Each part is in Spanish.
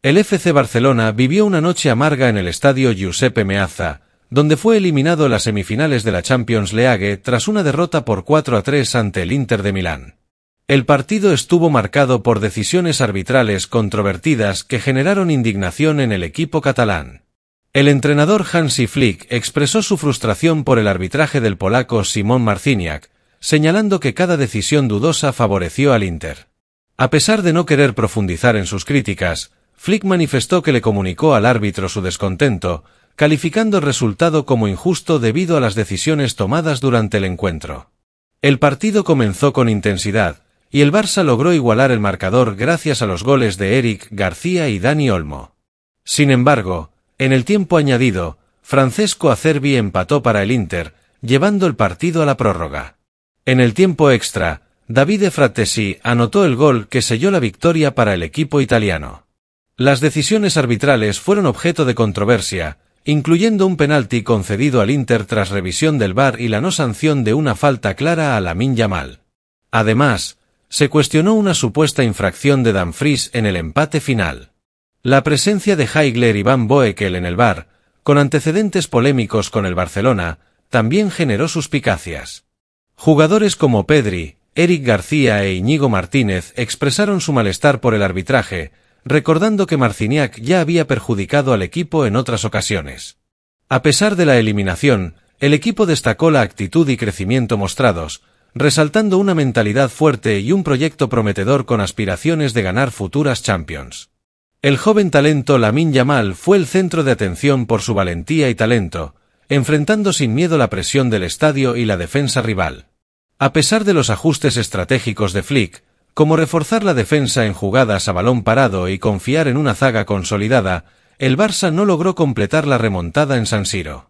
El FC Barcelona vivió una noche amarga en el estadio Giuseppe Meazza, donde fue eliminado en las semifinales de la Champions League tras una derrota por 4-3 ante el Inter de Milán. El partido estuvo marcado por decisiones arbitrales controvertidas que generaron indignación en el equipo catalán. El entrenador Hansi Flick expresó su frustración por el arbitraje del polaco Szymon Marciniak, señalando que cada decisión dudosa favoreció al Inter. A pesar de no querer profundizar en sus críticas, Flick manifestó que le comunicó al árbitro su descontento, calificando el resultado como injusto debido a las decisiones tomadas durante el encuentro. El partido comenzó con intensidad, y el Barça logró igualar el marcador gracias a los goles de Eric García y Dani Olmo. Sin embargo, en el tiempo añadido, Francesco Acerbi empató para el Inter, llevando el partido a la prórroga. En el tiempo extra, Davide Frattesi anotó el gol que selló la victoria para el equipo italiano. Las decisiones arbitrales fueron objeto de controversia, incluyendo un penalti concedido al Inter tras revisión del VAR y la no sanción de una falta clara a Lamine Yamal. Además, se cuestionó una supuesta infracción de Dumfries en el empate final. La presencia de Haigler y Van Boekel en el VAR, con antecedentes polémicos con el Barcelona, también generó suspicacias. Jugadores como Pedri, Eric García e Íñigo Martínez expresaron su malestar por el arbitraje, recordando que Marciniak ya había perjudicado al equipo en otras ocasiones. A pesar de la eliminación, el equipo destacó la actitud y crecimiento mostrados, resaltando una mentalidad fuerte y un proyecto prometedor con aspiraciones de ganar futuras Champions. El joven talento Lamine Yamal fue el centro de atención por su valentía y talento, enfrentando sin miedo la presión del estadio y la defensa rival. A pesar de los ajustes estratégicos de Flick, como reforzar la defensa en jugadas a balón parado y confiar en una zaga consolidada, el Barça no logró completar la remontada en San Siro.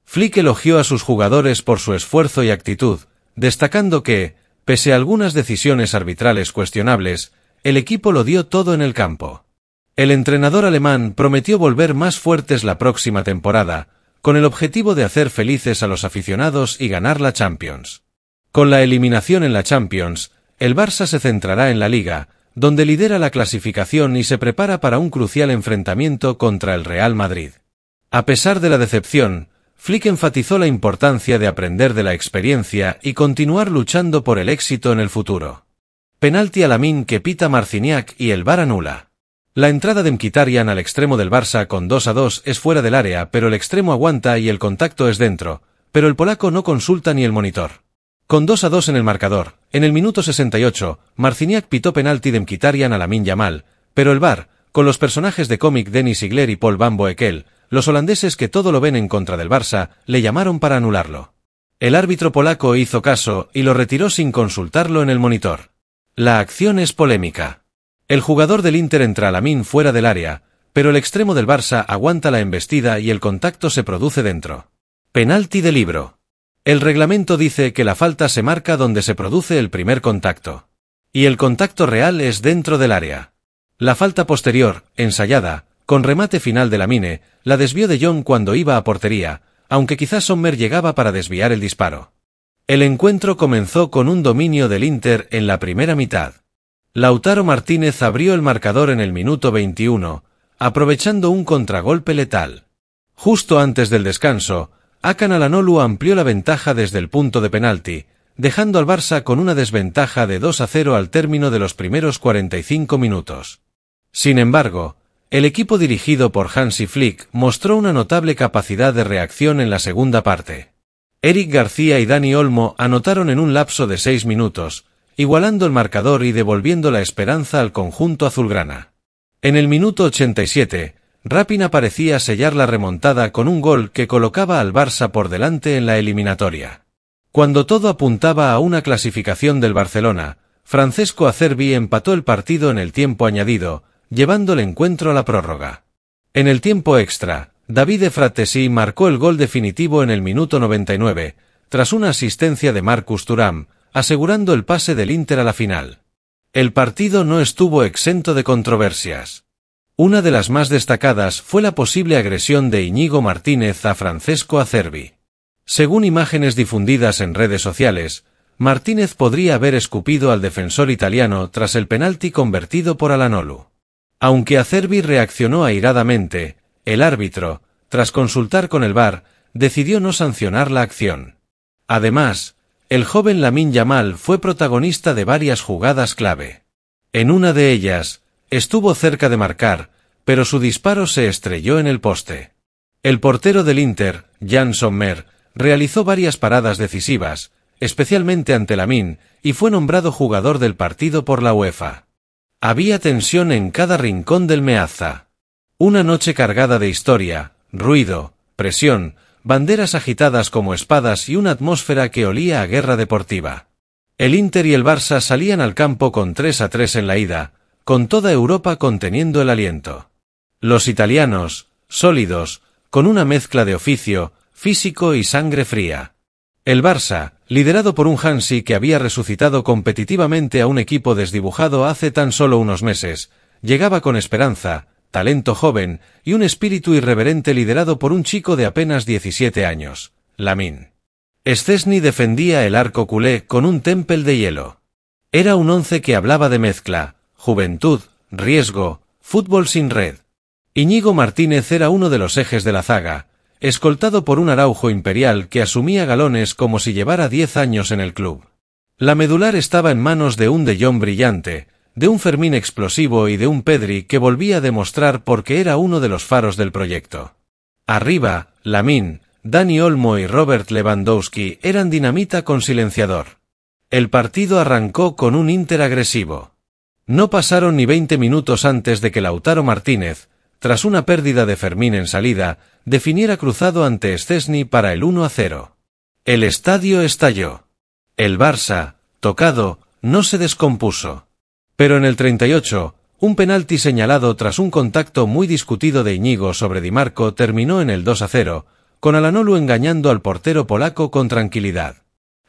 Flick elogió a sus jugadores por su esfuerzo y actitud, destacando que, pese a algunas decisiones arbitrales cuestionables, el equipo lo dio todo en el campo. El entrenador alemán prometió volver más fuertes la próxima temporada, con el objetivo de hacer felices a los aficionados y ganar la Champions. Con la eliminación en la Champions, el Barça se centrará en la Liga, donde lidera la clasificación y se prepara para un crucial enfrentamiento contra el Real Madrid. A pesar de la decepción, Flick enfatizó la importancia de aprender de la experiencia y continuar luchando por el éxito en el futuro. Penalti a Lamine que pita Marciniak y el VAR anula. La entrada de Mkhitaryan al extremo del Barça con 2-2 es fuera del área, pero el extremo aguanta y el contacto es dentro, pero el polaco no consulta ni el monitor. Con 2-2 en el marcador, en el minuto 68, Marciniak pitó penalti de Mkhitaryan a Lamine Yamal, pero el VAR, con los personajes de cómic Denis Sigler y Paul Van Boekel, los holandeses que todo lo ven en contra del Barça, le llamaron para anularlo. El árbitro polaco hizo caso y lo retiró sin consultarlo en el monitor. La acción es polémica. El jugador del Inter entra a Lamine fuera del área, pero el extremo del Barça aguanta la embestida y el contacto se produce dentro. Penalti de libro. El reglamento dice que la falta se marca donde se produce el primer contacto. Y el contacto real es dentro del área. La falta posterior, ensayada, con remate final de Lamine, la desvió de Jong cuando iba a portería, aunque quizás Sommer llegaba para desviar el disparo. El encuentro comenzó con un dominio del Inter en la primera mitad. Lautaro Martínez abrió el marcador en el minuto 21, aprovechando un contragolpe letal. Justo antes del descanso, Hakan Çalhanoğlu amplió la ventaja desde el punto de penalti, dejando al Barça con una desventaja de 2-0 al término de los primeros 45 minutos. Sin embargo, el equipo dirigido por Hansi Flick mostró una notable capacidad de reacción en la segunda parte. Eric García y Dani Olmo anotaron en un lapso de 6 minutos, igualando el marcador y devolviendo la esperanza al conjunto azulgrana. En el minuto 87, Raphinha parecía sellar la remontada con un gol que colocaba al Barça por delante en la eliminatoria. Cuando todo apuntaba a una clasificación del Barcelona, Francesco Acerbi empató el partido en el tiempo añadido, llevando el encuentro a la prórroga. En el tiempo extra, Davide Frattesi marcó el gol definitivo en el minuto 99, tras una asistencia de Marcus Thuram, asegurando el pase del Inter a la final. El partido no estuvo exento de controversias. Una de las más destacadas fue la posible agresión de Íñigo Martínez a Francesco Acerbi. Según imágenes difundidas en redes sociales, Martínez podría haber escupido al defensor italiano tras el penalti convertido por Çalhanoğlu. Aunque Acerbi reaccionó airadamente, el árbitro, tras consultar con el VAR, decidió no sancionar la acción. Además, el joven Lamine Yamal fue protagonista de varias jugadas clave. En una de ellas, estuvo cerca de marcar, pero su disparo se estrelló en el poste. El portero del Inter, Jan Sommer, realizó varias paradas decisivas, especialmente ante Lamine, y fue nombrado jugador del partido por la UEFA. Había tensión en cada rincón del Meazza. Una noche cargada de historia, ruido, presión, banderas agitadas como espadas y una atmósfera que olía a guerra deportiva. El Inter y el Barça salían al campo con 3-3 en la ida, con toda Europa conteniendo el aliento. Los italianos, sólidos, con una mezcla de oficio, físico y sangre fría. El Barça, liderado por un Hansi que había resucitado competitivamente a un equipo desdibujado hace tan solo unos meses, llegaba con esperanza, talento joven y un espíritu irreverente liderado por un chico de apenas 17 años, Lamine. Szczęsny defendía el arco culé con un tempel de hielo. Era un once que hablaba de mezcla, juventud, riesgo, fútbol sin red. Íñigo Martínez era uno de los ejes de la zaga, escoltado por un Araujo imperial que asumía galones como si llevara 10 años en el club. La medular estaba en manos de un De Jong brillante, de un Fermín explosivo y de un Pedri que volvía a demostrar por qué era uno de los faros del proyecto. Arriba, Lamine, Dani Olmo y Robert Lewandowski eran dinamita con silenciador. El partido arrancó con un Inter agresivo. No pasaron ni 20 minutos antes de que Lautaro Martínez, tras una pérdida de Fermín en salida, definiera cruzado ante Szczęsny para el 1-0. El estadio estalló. El Barça, tocado, no se descompuso. Pero en el 38, un penalti señalado tras un contacto muy discutido de Íñigo sobre Di Marco terminó en el 2-0, con Alanolu engañando al portero polaco con tranquilidad.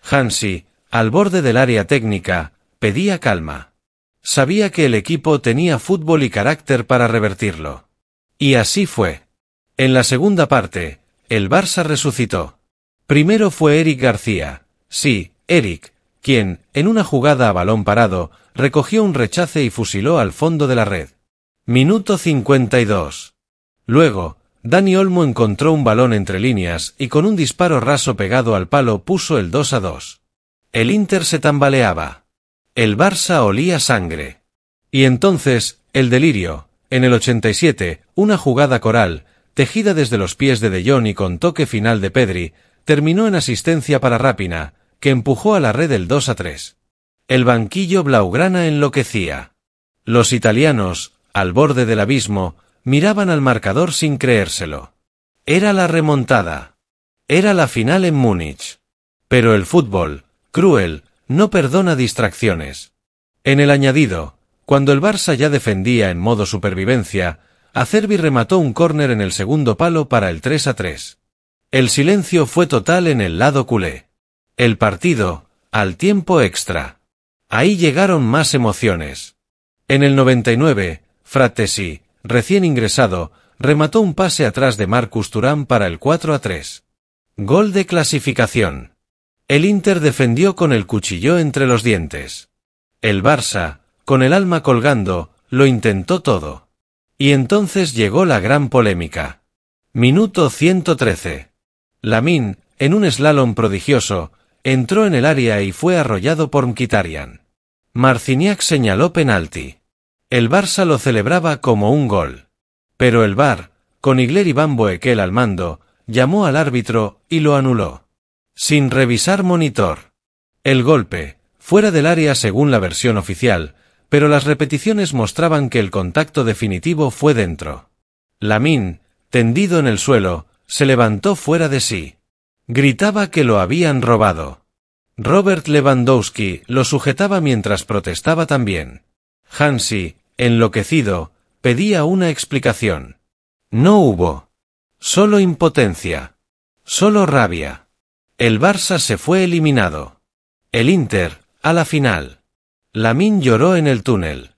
Hansi, al borde del área técnica, pedía calma. Sabía que el equipo tenía fútbol y carácter para revertirlo. Y así fue. En la segunda parte, el Barça resucitó. Primero fue Eric García, sí, Eric, quien, en una jugada a balón parado, recogió un rechace y fusiló al fondo de la red. Minuto 52. Luego, Dani Olmo encontró un balón entre líneas y con un disparo raso pegado al palo puso el 2-2. El Inter se tambaleaba. El Barça olía sangre. Y entonces, el delirio. En el 87, una jugada coral, tejida desde los pies de De Jong y con toque final de Pedri, terminó en asistencia para Rapina, que empujó a la red el 2-3. El banquillo blaugrana enloquecía. Los italianos, al borde del abismo, miraban al marcador sin creérselo. Era la remontada. Era la final en Múnich. Pero el fútbol, cruel, no perdona distracciones. En el añadido, cuando el Barça ya defendía en modo supervivencia, Acerbi remató un córner en el segundo palo para el 3-3. El silencio fue total en el lado culé. El partido, al tiempo extra. Ahí llegaron más emociones. En el 99, Frattesi, recién ingresado, remató un pase atrás de Marcus Thuram para el 4-3. Gol de clasificación. El Inter defendió con el cuchillo entre los dientes. El Barça, con el alma colgando, lo intentó todo. Y entonces llegó la gran polémica. Minuto 113. Lamine, en un slalom prodigioso, entró en el área y fue arrollado por Mkhitaryan. Marciniak señaló penalti. El Barça lo celebraba como un gol. Pero el VAR, con Igler y Van Boekel al mando, llamó al árbitro y lo anuló. Sin revisar monitor. El golpe, fuera del área según la versión oficial, pero las repeticiones mostraban que el contacto definitivo fue dentro. Lamine, tendido en el suelo, se levantó fuera de sí. Gritaba que lo habían robado. Robert Lewandowski lo sujetaba mientras protestaba también. Hansi, enloquecido, pedía una explicación. No hubo. Solo impotencia. Solo rabia. El Barça se fue eliminado. El Inter, a la final. Lamine lloró en el túnel.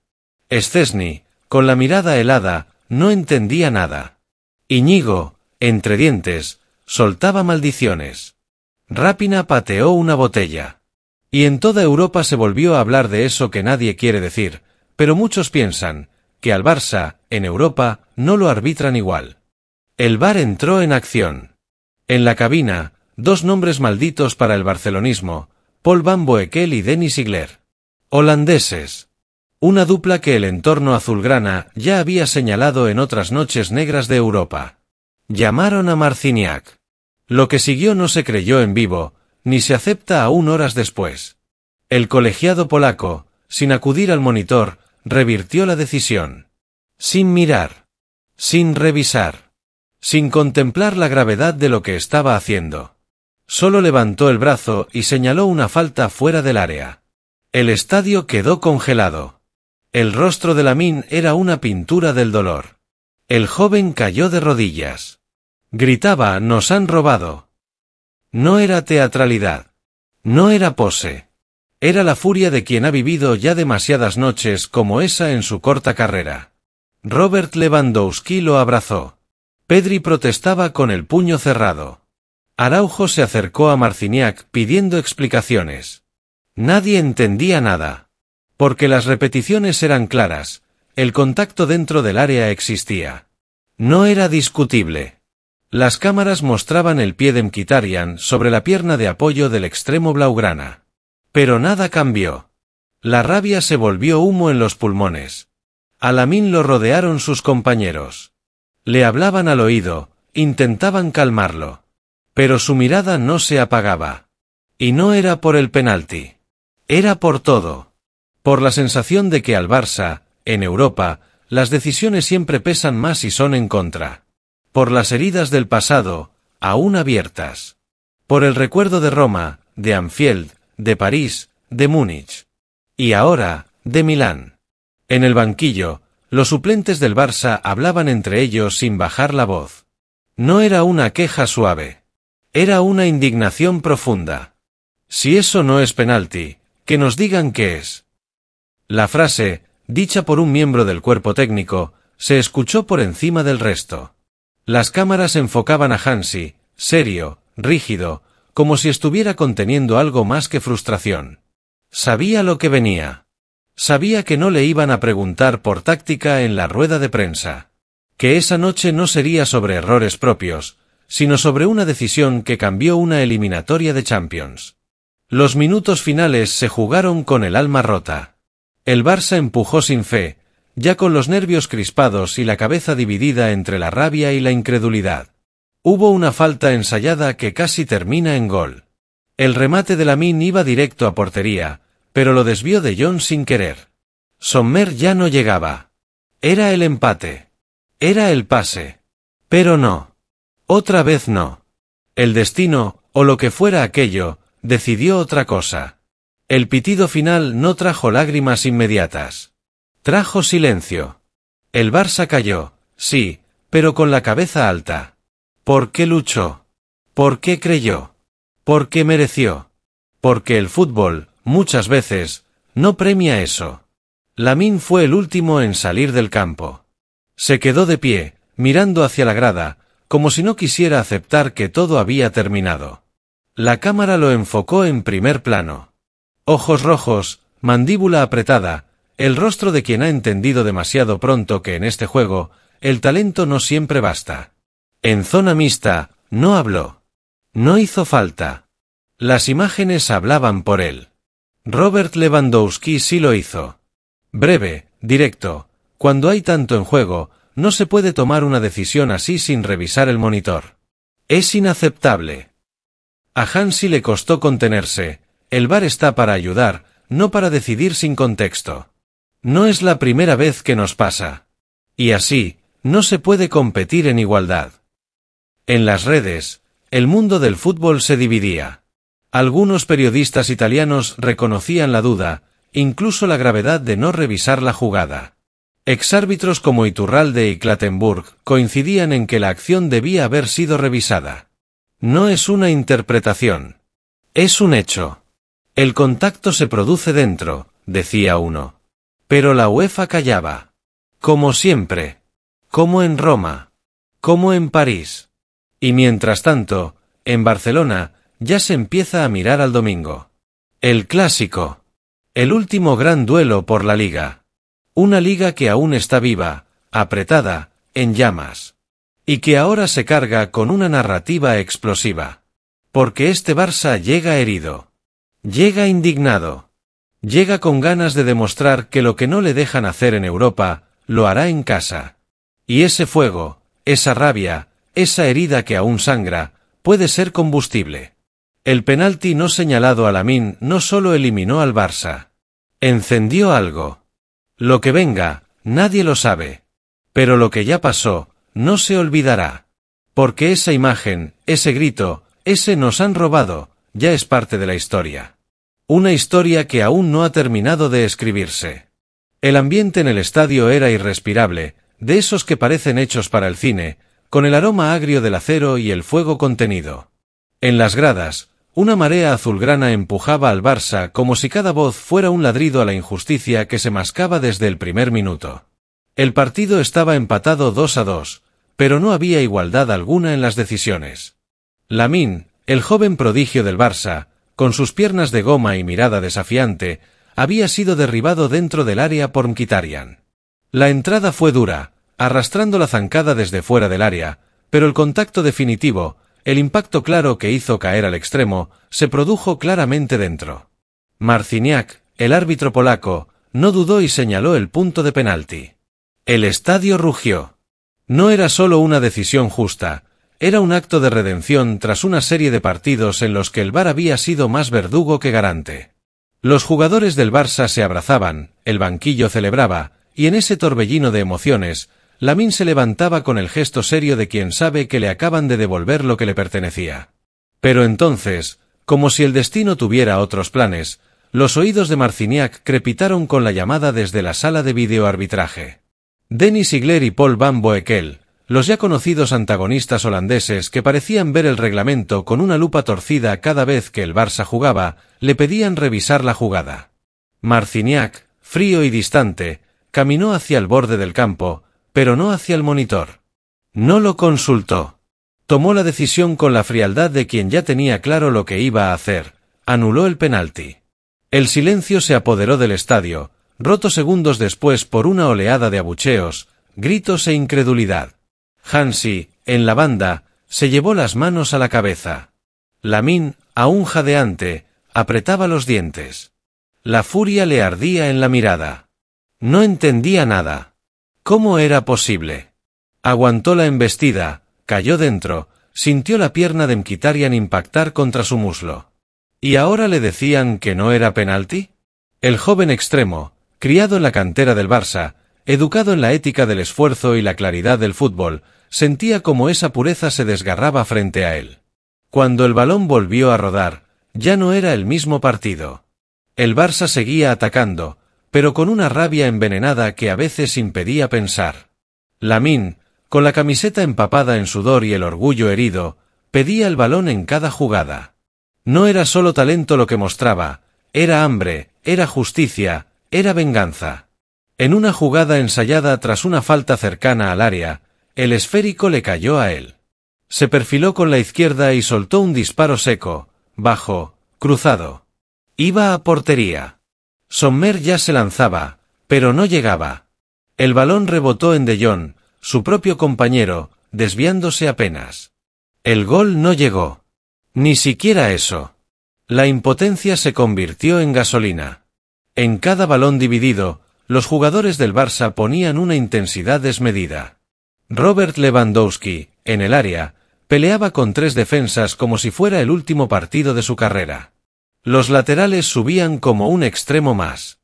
Szczęsny, con la mirada helada, no entendía nada. Íñigo, entre dientes, soltaba maldiciones. Rapina pateó una botella. Y en toda Europa se volvió a hablar de eso que nadie quiere decir, pero muchos piensan, que al Barça, en Europa, no lo arbitran igual. El VAR entró en acción. En la cabina, dos nombres malditos para el barcelonismo, Paul Van Boekel y Denis Sigler. Holandeses. Una dupla que el entorno azulgrana ya había señalado en otras noches negras de Europa. Llamaron a Marciniak. Lo que siguió no se creyó en vivo, ni se acepta aún horas después. El colegiado polaco, sin acudir al monitor, revirtió la decisión. Sin mirar. Sin revisar. Sin contemplar la gravedad de lo que estaba haciendo. Solo levantó el brazo y señaló una falta fuera del área. El estadio quedó congelado. El rostro de Lamine era una pintura del dolor. El joven cayó de rodillas. Gritaba: «¡Nos han robado!». No era teatralidad. No era pose. Era la furia de quien ha vivido ya demasiadas noches como esa en su corta carrera. Robert Lewandowski lo abrazó. Pedri protestaba con el puño cerrado. Araujo se acercó a Marciniak pidiendo explicaciones. Nadie entendía nada. Porque las repeticiones eran claras, el contacto dentro del área existía. No era discutible. Las cámaras mostraban el pie de Mkhitaryan sobre la pierna de apoyo del extremo blaugrana. Pero nada cambió. La rabia se volvió humo en los pulmones. A Lamine lo rodearon sus compañeros. Le hablaban al oído, intentaban calmarlo. Pero su mirada no se apagaba. Y no era por el penalti. Era por todo. Por la sensación de que al Barça, en Europa, las decisiones siempre pesan más y son en contra. Por las heridas del pasado, aún abiertas. Por el recuerdo de Roma, de Anfield, de París, de Múnich. Y ahora, de Milán. En el banquillo, los suplentes del Barça hablaban entre ellos sin bajar la voz. No era una queja suave. Era una indignación profunda. Si eso no es penalti, que nos digan qué es. La frase, dicha por un miembro del cuerpo técnico, se escuchó por encima del resto. Las cámaras enfocaban a Hansi, serio, rígido, como si estuviera conteniendo algo más que frustración. Sabía lo que venía. Sabía que no le iban a preguntar por táctica en la rueda de prensa. Que esa noche no sería sobre errores propios, sino sobre una decisión que cambió una eliminatoria de Champions. Los minutos finales se jugaron con el alma rota. El Barça empujó sin fe, ya con los nervios crispados y la cabeza dividida entre la rabia y la incredulidad. Hubo una falta ensayada que casi termina en gol. El remate de Lamine iba directo a portería, pero lo desvió de Jong sin querer. Sommer ya no llegaba. Era el empate. Era el pase. Pero no. Otra vez no. El destino, o lo que fuera aquello, decidió otra cosa. El pitido final no trajo lágrimas inmediatas. Trajo silencio. El Barça cayó, sí, pero con la cabeza alta. ¿Por qué luchó? ¿Por qué creyó? ¿Por qué mereció? Porque el fútbol, muchas veces, no premia eso. Lamine fue el último en salir del campo. Se quedó de pie, mirando hacia la grada, como si no quisiera aceptar que todo había terminado. La cámara lo enfocó en primer plano. Ojos rojos, mandíbula apretada, el rostro de quien ha entendido demasiado pronto que en este juego, el talento no siempre basta. En zona mixta, no habló. No hizo falta. Las imágenes hablaban por él. Robert Lewandowski sí lo hizo. Breve, directo, cuando hay tanto en juego, no se puede tomar una decisión así sin revisar el monitor. Es inaceptable. A Hansi le costó contenerse. El VAR está para ayudar, no para decidir sin contexto. No es la primera vez que nos pasa. Y así, no se puede competir en igualdad. En las redes, el mundo del fútbol se dividía. Algunos periodistas italianos reconocían la duda, incluso la gravedad de no revisar la jugada. Exárbitros como Iturralde y Clattenburg coincidían en que la acción debía haber sido revisada. No es una interpretación. Es un hecho. El contacto se produce dentro, decía uno. Pero la UEFA callaba. Como siempre. Como en Roma. Como en París. Y mientras tanto, en Barcelona, ya se empieza a mirar al domingo. El clásico. El último gran duelo por la Liga. Una liga que aún está viva, apretada, en llamas. Y que ahora se carga con una narrativa explosiva. Porque este Barça llega herido. Llega indignado. Llega con ganas de demostrar que lo que no le dejan hacer en Europa, lo hará en casa. Y ese fuego, esa rabia, esa herida que aún sangra, puede ser combustible. El penalti no señalado a Lamine no solo eliminó al Barça. Encendió algo. Lo que venga, nadie lo sabe. Pero lo que ya pasó, no se olvidará. Porque esa imagen, ese grito, ese "nos han robado", ya es parte de la historia. Una historia que aún no ha terminado de escribirse. El ambiente en el estadio era irrespirable, de esos que parecen hechos para el cine, con el aroma agrio del acero y el fuego contenido. En las gradas, una marea azulgrana empujaba al Barça como si cada voz fuera un ladrido a la injusticia que se mascaba desde el primer minuto. El partido estaba empatado 2-2, pero no había igualdad alguna en las decisiones. Lamine, el joven prodigio del Barça, con sus piernas de goma y mirada desafiante, había sido derribado dentro del área por Mkhitaryan. La entrada fue dura, arrastrando la zancada desde fuera del área, pero el contacto definitivo, el impacto claro que hizo caer al extremo, se produjo claramente dentro. Marciniak, el árbitro polaco, no dudó y señaló el punto de penalti. El estadio rugió. No era solo una decisión justa, era un acto de redención tras una serie de partidos en los que el VAR había sido más verdugo que garante. Los jugadores del Barça se abrazaban, el banquillo celebraba, y en ese torbellino de emociones, Lamine se levantaba con el gesto serio de quien sabe que le acaban de devolver lo que le pertenecía. Pero entonces, como si el destino tuviera otros planes, los oídos de Marciniak crepitaron con la llamada desde la sala de videoarbitraje. Denis Sigler y Paul van Boekel, los ya conocidos antagonistas holandeses que parecían ver el reglamento con una lupa torcida cada vez que el Barça jugaba, le pedían revisar la jugada. Marciniak, frío y distante, caminó hacia el borde del campo, pero no hacia el monitor. No lo consultó. Tomó la decisión con la frialdad de quien ya tenía claro lo que iba a hacer. Anuló el penalti. El silencio se apoderó del estadio, roto segundos después por una oleada de abucheos, gritos e incredulidad. Hansi, en la banda, se llevó las manos a la cabeza. Lamine, aún jadeante, apretaba los dientes. La furia le ardía en la mirada. No entendía nada. ¿Cómo era posible? Aguantó la embestida, cayó dentro, sintió la pierna de Mkhitaryan impactar contra su muslo. ¿Y ahora le decían que no era penalti? El joven extremo, criado en la cantera del Barça, educado en la ética del esfuerzo y la claridad del fútbol, sentía como esa pureza se desgarraba frente a él. Cuando el balón volvió a rodar, ya no era el mismo partido. El Barça seguía atacando, pero con una rabia envenenada que a veces impedía pensar. Lamine, con la camiseta empapada en sudor y el orgullo herido, pedía el balón en cada jugada. No era solo talento lo que mostraba, era hambre, era justicia, era venganza. En una jugada ensayada tras una falta cercana al área, el esférico le cayó a él. Se perfiló con la izquierda y soltó un disparo seco, bajo, cruzado. Iba a portería. Sommer ya se lanzaba, pero no llegaba. El balón rebotó en De Jong, su propio compañero, desviándose apenas. El gol no llegó. Ni siquiera eso. La impotencia se convirtió en gasolina. En cada balón dividido, los jugadores del Barça ponían una intensidad desmedida. Robert Lewandowski, en el área, peleaba con 3 defensas como si fuera el último partido de su carrera. Los laterales subían como un extremo más.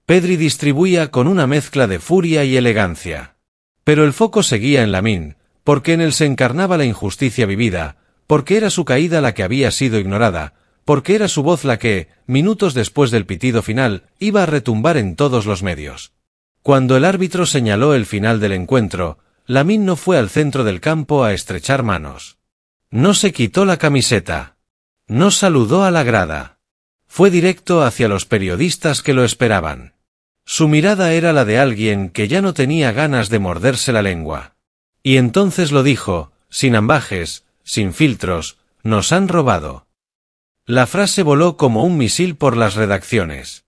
Pedri distribuía con una mezcla de furia y elegancia. Pero el foco seguía en Lamine, porque en él se encarnaba la injusticia vivida, porque era su caída la que había sido ignorada, porque era su voz la que, minutos después del pitido final, iba a retumbar en todos los medios. Cuando el árbitro señaló el final del encuentro, Lamine no fue al centro del campo a estrechar manos. No se quitó la camiseta. No saludó a la grada. Fue directo hacia los periodistas que lo esperaban. Su mirada era la de alguien que ya no tenía ganas de morderse la lengua. Y entonces lo dijo, sin ambages, sin filtros: nos han robado. La frase voló como un misil por las redacciones.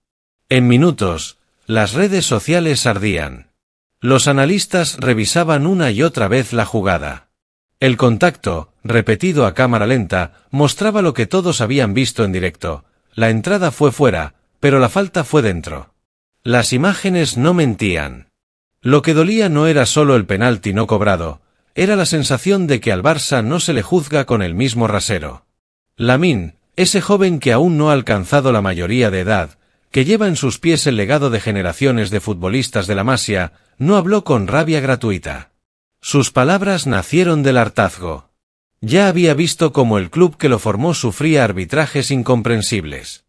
En minutos, Las redes sociales ardían. Los analistas revisaban una y otra vez la jugada. El contacto, repetido a cámara lenta, mostraba lo que todos habían visto en directo. La entrada fue fuera, pero la falta fue dentro. Las imágenes no mentían. Lo que dolía no era solo el penalti no cobrado, era la sensación de que al Barça no se le juzga con el mismo rasero. Lamine, ese joven que aún no ha alcanzado la mayoría de edad, que lleva en sus pies el legado de generaciones de futbolistas de la Masia, no habló con rabia gratuita. Sus palabras nacieron del hartazgo. Ya había visto cómo el club que lo formó sufría arbitrajes incomprensibles.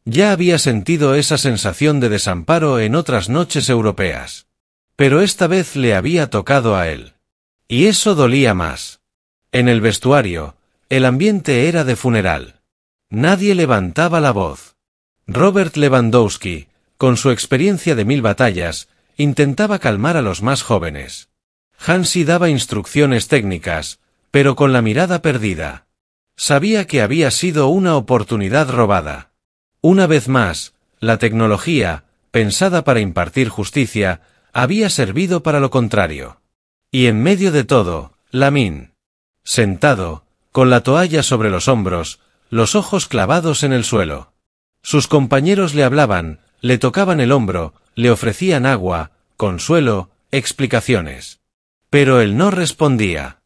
Ya había sentido esa sensación de desamparo en otras noches europeas. Pero esta vez le había tocado a él. Y eso dolía más. En el vestuario, el ambiente era de funeral. Nadie levantaba la voz. Robert Lewandowski, con su experiencia de 1000 batallas, intentaba calmar a los más jóvenes. Hansi daba instrucciones técnicas, pero con la mirada perdida. Sabía que había sido una oportunidad robada. Una vez más, la tecnología, pensada para impartir justicia, había servido para lo contrario. Y en medio de todo, Lamine, sentado, con la toalla sobre los hombros, los ojos clavados en el suelo. Sus compañeros le hablaban, le tocaban el hombro, le ofrecían agua, consuelo, explicaciones. Pero él no respondía.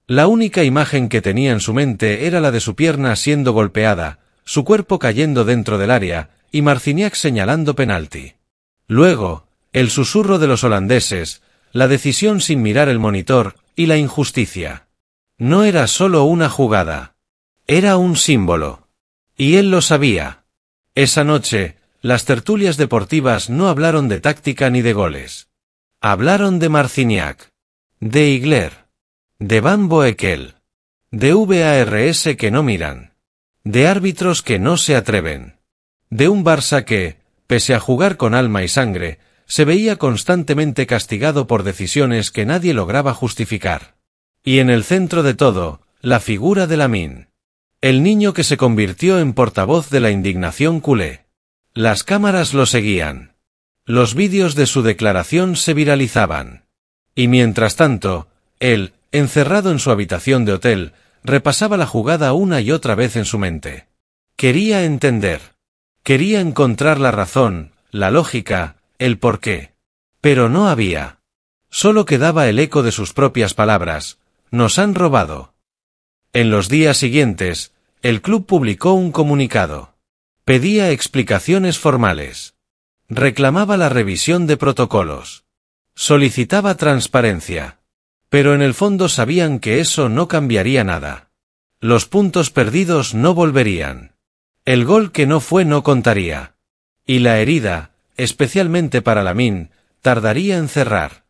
La única imagen que tenía en su mente era la de su pierna siendo golpeada, su cuerpo cayendo dentro del área, y Marciniak señalando penalti. Luego, el susurro de los holandeses, la decisión sin mirar el monitor, y la injusticia. No era solo una jugada. Era un símbolo. Y él lo sabía. Esa noche, las tertulias deportivas no hablaron de táctica ni de goles. Hablaron de Marciniak, de Igler, de Van Boekel, de VARs que no miran, de árbitros que no se atreven, de un Barça que, pese a jugar con alma y sangre, se veía constantemente castigado por decisiones que nadie lograba justificar. Y en el centro de todo, la figura de Lamine. El niño que se convirtió en portavoz de la indignación culé. Las cámaras lo seguían. Los vídeos de su declaración se viralizaban. Y mientras tanto, él, encerrado en su habitación de hotel, repasaba la jugada una y otra vez en su mente. Quería entender. Quería encontrar la razón, la lógica, el porqué. Pero no había. Solo quedaba el eco de sus propias palabras. Nos han robado. En los días siguientes, el club publicó un comunicado. Pedía explicaciones formales. Reclamaba la revisión de protocolos. Solicitaba transparencia. Pero en el fondo sabían que eso no cambiaría nada. Los puntos perdidos no volverían. El gol que no fue no contaría. Y la herida, especialmente para Lamine, tardaría en cerrar.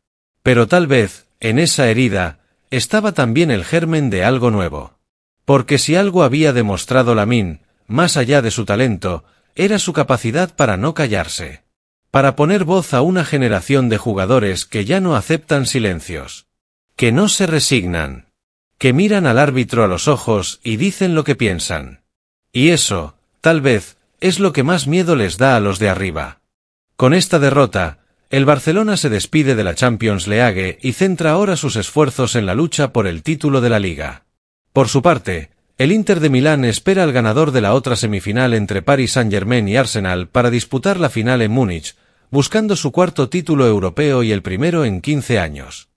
Pero tal vez, en esa herida, estaba también el germen de algo nuevo. Porque si algo había demostrado Lamine, más allá de su talento, era su capacidad para no callarse. Para poner voz a una generación de jugadores que ya no aceptan silencios. Que no se resignan. Que miran al árbitro a los ojos y dicen lo que piensan. Y eso, tal vez, es lo que más miedo les da a los de arriba. Con esta derrota, el Barcelona se despide de la Champions League y centra ahora sus esfuerzos en la lucha por el título de la Liga. Por su parte, el Inter de Milán espera al ganador de la otra semifinal entre Paris Saint-Germain y Arsenal para disputar la final en Múnich, buscando su cuarto título europeo y el primero en 15 años.